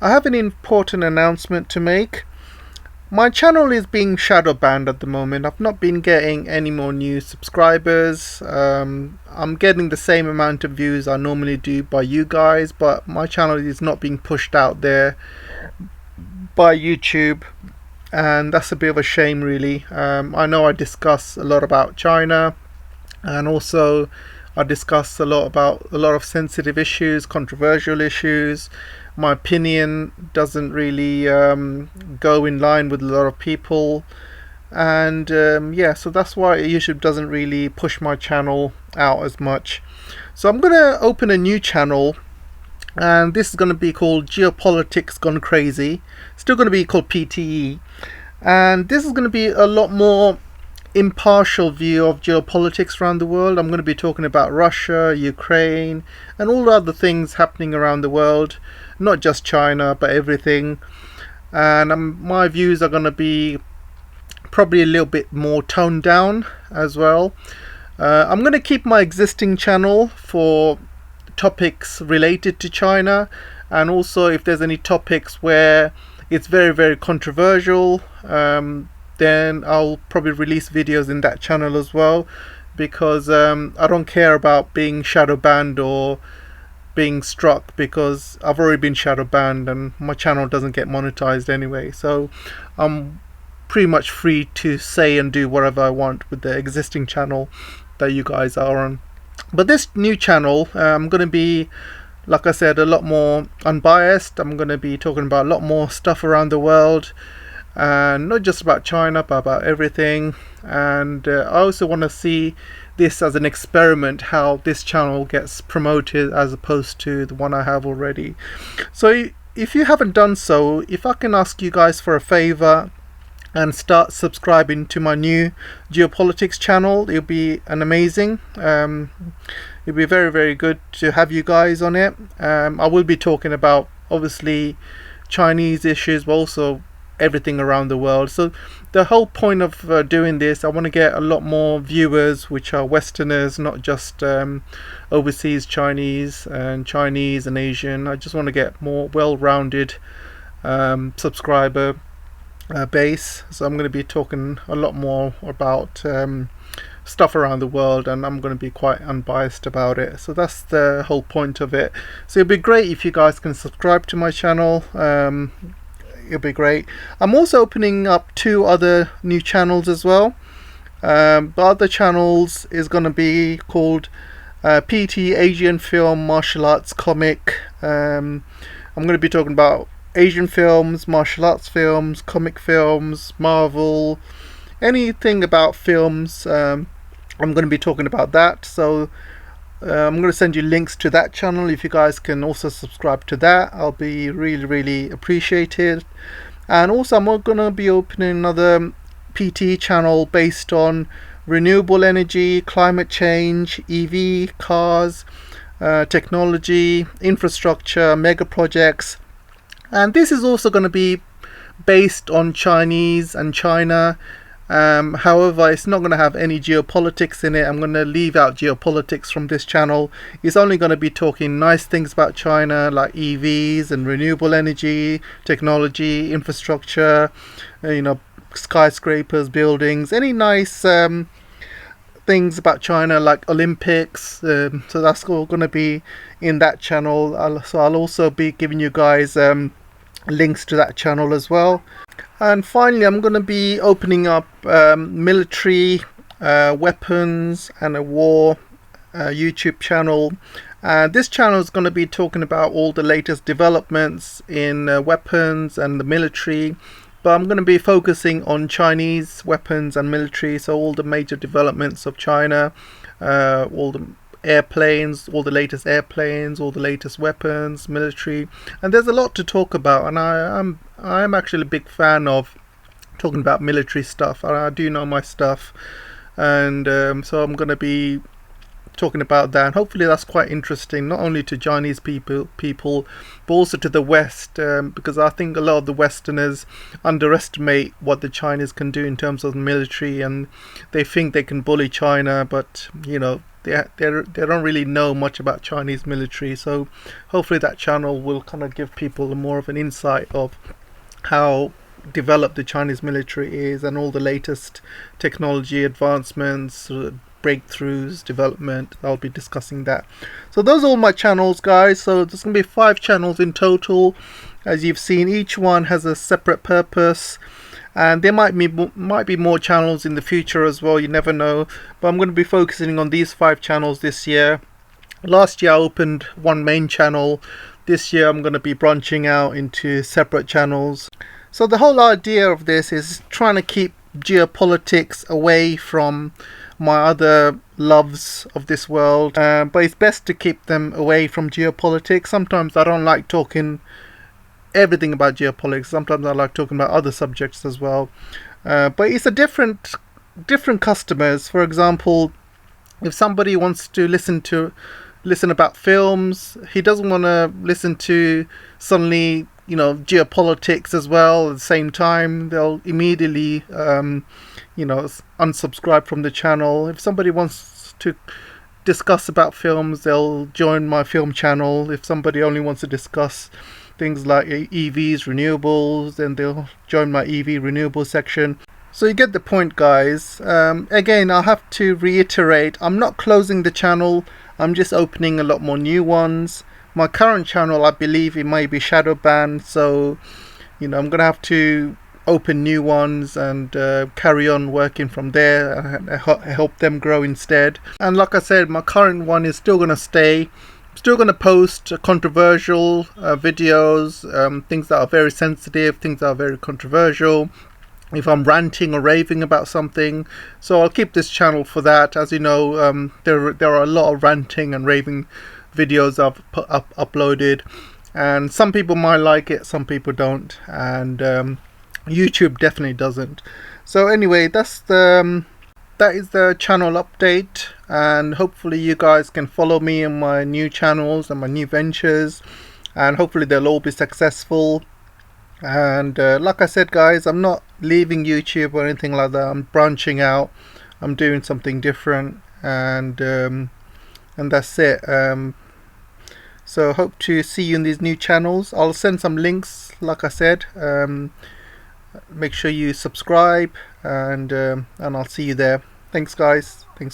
I have an important announcement to make. My channel is being shadow banned at the moment. I've not been getting any more new subscribers. I'm getting the same amount of views I normally do by you guys, but my channel is not being pushed out there by YouTube, and that's a bit of a shame, really. I know I discuss a lot about China, and also I discuss a lot about a lot of sensitive issues, controversial issues. My opinion doesn't really go in line with a lot of people, and so that's why YouTube doesn't really push my channel out as much. So I'm gonna open a new channel, and this is going to be called Geopolitics Gone Crazy. Still going to be called PTE, and this is going to be a lot more impartial view of geopolitics around the world. I'm going to be talking about Russia, Ukraine, and all the other things happening around the world, not just China, but everything. And my views are going to be probably a little bit more toned down as well. I'm going to keep my existing channel for topics related to China, and also if there's any topics where it's very, very controversial, then I'll probably release videos in that channel as well, because I don't care about being shadow banned or being struck, because I've already been shadow banned and my channel doesn't get monetized anyway. So I'm pretty much free to say and do whatever I want with the existing channel that you guys are on. But this new channel, I'm going to be, like I said, a lot more unbiased. I'm going to be talking about a lot more stuff around the world, and not just about China, but about everything. And I also want to see this as an experiment, how this channel gets promoted as opposed to the one I have already. So if you haven't done so, if I can ask you guys for a favor and start subscribing to my new geopolitics channel, it'll be an amazing. It'll be very, very good to have you guys on it. I will be talking about obviously Chinese issues, but also everything around the world. So the whole point of doing this, I want to get a lot more viewers which are Westerners, not just overseas Chinese and Asian. I just want to get more well-rounded subscriber base. So I'm going to be talking a lot more about stuff around the world, and I'm going to be quite unbiased about it. So that's the whole point of it. So it'd be great if you guys can subscribe to my channel. It'll be great. I'm also opening up 2 other new channels as well. The other channels is going to be called PTE Asian Film Martial Arts Comic. I'm going to be talking about Asian films, martial arts films, comic films, Marvel, anything about films. I'm going to be talking about that. So I'm going to send you links to that channel. If you guys can also subscribe to that, I'll be really, really appreciated. And also I'm going to be opening another PT channel based on renewable energy, climate change, EV cars, technology, infrastructure, mega projects. And this is also going to be based on Chinese and China. However, it's not going to have any geopolitics in it. I'm going to leave out geopolitics from this channel. It's only going to be talking nice things about China, like EVs and renewable energy, technology, infrastructure, skyscrapers, buildings, any nice things about China, like Olympics. So that's all going to be in that channel. I'll also be giving you guys links to that channel as well. And finally, I'm going to be opening up military weapons and a war YouTube channel. This channel is going to be talking about all the latest developments in weapons and the military, but I'm going to be focusing on Chinese weapons and military. So all the major developments of China, all the airplanes, all the latest airplanes, all the latest weapons, military. And there's a lot to talk about, and I'm actually a big fan of talking about military stuff. I do know my stuff, and so I'm going to be talking about that. And hopefully that's quite interesting, not only to Chinese people, but also to the West, because I think a lot of the Westerners underestimate what the Chinese can do in terms of the military, and they think they can bully China, but they don't really know much about Chinese military. So hopefully that channel will kind of give people more of an insight of how developed the Chinese military is and all the latest technology advancements, breakthroughs, development. I'll be discussing that. So those are all my channels, guys. So there's going to be 5 channels in total. As you've seen, each one has a separate purpose, and there might be more channels in the future as well. You never know. But I'm going to be focusing on these 5 channels this year. Last year I opened one main channel. This year I'm going to be branching out into separate channels. So the whole idea of this is trying to keep geopolitics away from my other loves of this world, but it's best to keep them away from geopolitics. Sometimes I don't like talking everything about geopolitics. Sometimes I like talking about other subjects as well, but it's a different customers. For example, if somebody wants to listen about films, he doesn't want to listen to suddenly geopolitics as well at the same time. They'll immediately unsubscribe from the channel. If somebody wants to discuss about films, they'll join my film channel. If somebody only wants to discuss things like EVs, renewables, then they'll join my EV renewable section. So you get the point, guys. Again, I'll have to reiterate, I'm not closing the channel, I'm just opening a lot more new ones. My current channel, I believe it may be shadow banned, so I'm gonna have to open new ones and carry on working from there and help them grow instead. And like I said, my current one is still gonna stay. I'm still gonna post controversial videos, things that are very sensitive, things that are very controversial. If I'm ranting or raving about something, so I'll keep this channel for that. As you know, there are a lot of ranting and raving videos I've uploaded, and some people might like it, some people don't, and YouTube definitely doesn't. So anyway, that is the channel update, and hopefully you guys can follow me in my new channels and my new ventures, and hopefully they'll all be successful. And like I said, guys, I'm not leaving YouTube or anything like that. I'm branching out, I'm doing something different, and that's it. So hope to see you in these new channels. I'll send some links, like I said. Make sure you subscribe, and I'll see you there. Thanks, guys. Thanks.